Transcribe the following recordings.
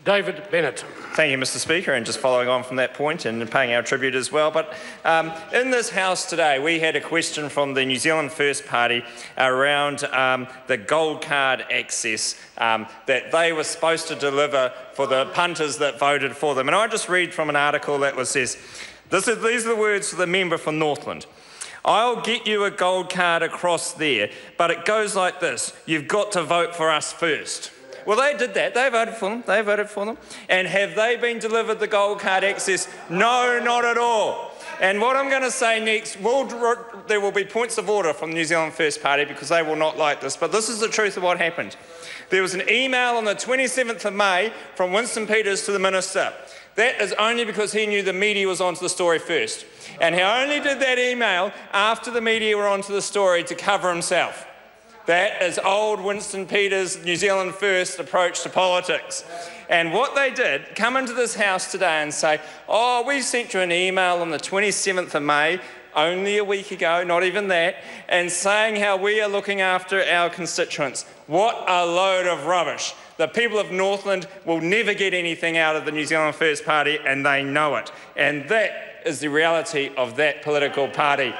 David Bennett. Thank you, Mr Speaker, and just following on from that point and paying our tribute as well. But in this House today, we had a question from the New Zealand First Party around the gold card access that they were supposed to deliver for the punters that voted for them. And I just read from an article that says, these are the words for the member from Northland. I'll get you a gold card across there, but it goes like this. You've got to vote for us first. Well, they did that. They voted for them. They voted for them. And have they been delivered the gold card access? No, not at all. And what I'm going to say next, there will be points of order from the New Zealand First Party because they will not like this, but this is the truth of what happened. There was an email on the 27th of May from Winston Peters to the Minister. That is only because he knew the media was onto the story first. And he only did that email after the media were onto the story to cover himself. That is old Winston Peters' New Zealand First approach to politics. And what they did, come into this House today and say, oh, we sent you an email on the 27th of May, only a week ago, not even that, and saying how we are looking after our constituents. What a load of rubbish. The people of Northland will never get anything out of the New Zealand First Party, and they know it. And that is the reality of that political party.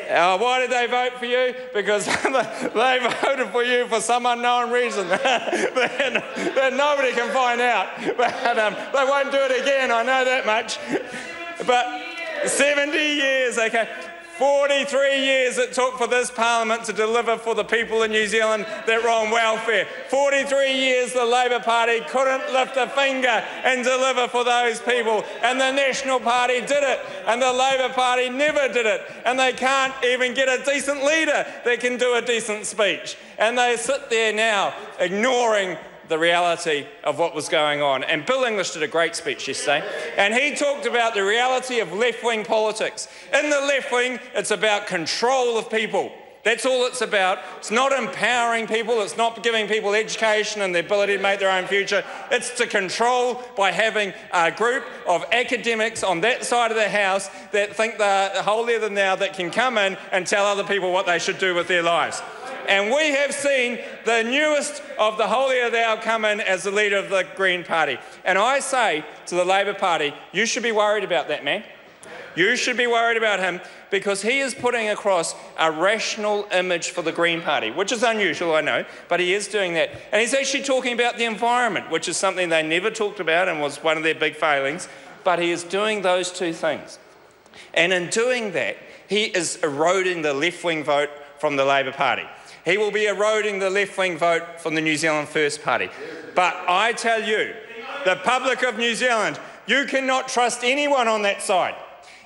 Why did they vote for you? Because they voted for you for some unknown reason that nobody can find out. But they won't do it again, I know that much. But 70 years, okay, 43 years it took for this Parliament to deliver for the people in New Zealand that were on welfare. 43 years the Labour Party couldn't lift a finger and deliver for those people. And the National Party did it. And the Labour Party never did it. And they can't even get a decent leader that can do a decent speech. And they sit there now ignoring the reality of what was going on. And Bill English did a great speech yesterday, and he talked about the reality of left-wing politics. In the left wing, it's about control of people. That's all it's about. It's not empowering people, it's not giving people education and the ability to make their own future. It's to control by having a group of academics on that side of the House that think they're holier than thou, that can come in and tell other people what they should do with their lives. And we have seen the newest of the holier thou come in as the leader of the Green Party. And I say to the Labour Party, you should be worried about that man. You should be worried about him because he is putting across a rational image for the Green Party, which is unusual, I know, but he is doing that. And he's actually talking about the environment, which is something they never talked about and was one of their big failings. But he is doing those two things. And in doing that, he is eroding the left-wing vote from the Labour Party. He will be eroding the left-wing vote from the New Zealand First Party. But I tell you, the public of New Zealand, you cannot trust anyone on that side.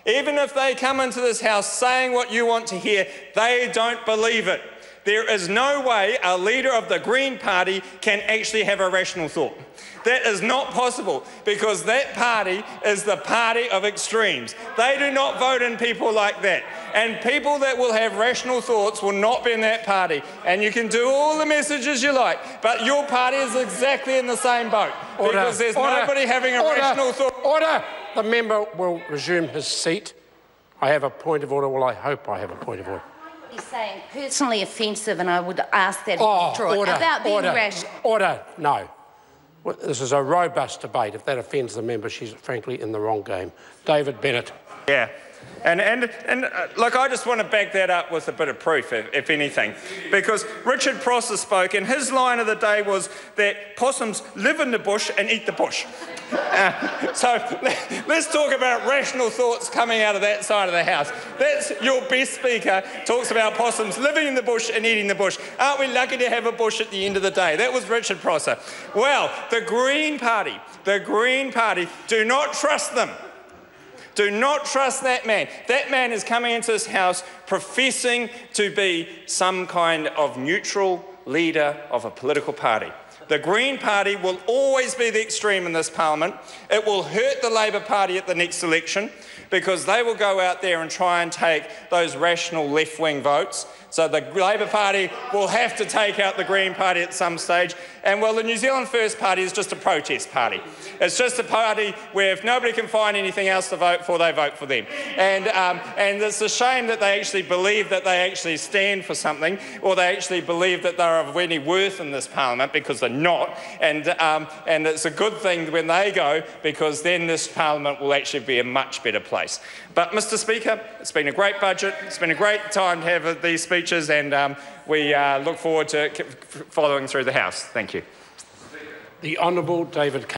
Even if they come into this House saying what you want to hear, they don't believe it. There is no way a leader of the Green Party can actually have a rational thought. That is not possible because that party is the party of extremes. They do not vote in people like that. And people that will have rational thoughts will not be in that party. And you can do all the messages you like, but your party is exactly in the same boat. Order, because there's nobody having a rational thought. Order! The member will resume his seat. I have a point of order. Well, I hope I have a point of order. He's saying personally offensive, and I would ask that he withdraw it. About being rational. Order, no. Well, this is a robust debate. If that offends the member, she's frankly in the wrong game. David Bennett. Yeah. And look, I just want to back that up with a bit of proof, if anything, because Richard Prosser spoke, and his line of the day was that possums live in the bush and eat the bush. So let's talk about rational thoughts coming out of that side of the House. That's your best speaker, talks about possums living in the bush and eating the bush. Aren't we lucky to have a bush at the end of the day? That was Richard Prosser. Well, the Green Party, do not trust them. Do not trust that man. That man is coming into this House professing to be some kind of neutral leader of a political party. The Green Party will always be the extreme in this Parliament. It will hurt the Labour Party at the next election because they will go out there and try and take those rational left-wing votes. So the Labour Party will have to take out the Green Party at some stage. And well, the New Zealand First Party is just a protest party. It's just a party where if nobody can find anything else to vote for, they vote for them. And it's a shame that they actually believe that they actually stand for something, or they actually believe that they're of any worth in this parliament, because they're not. And it's a good thing when they go, because then this parliament will actually be a much better place. But Mr. Speaker, it's been a great budget. It's been a great time to have these speeches, and we look forward to following through the House. Thank you. The Honourable David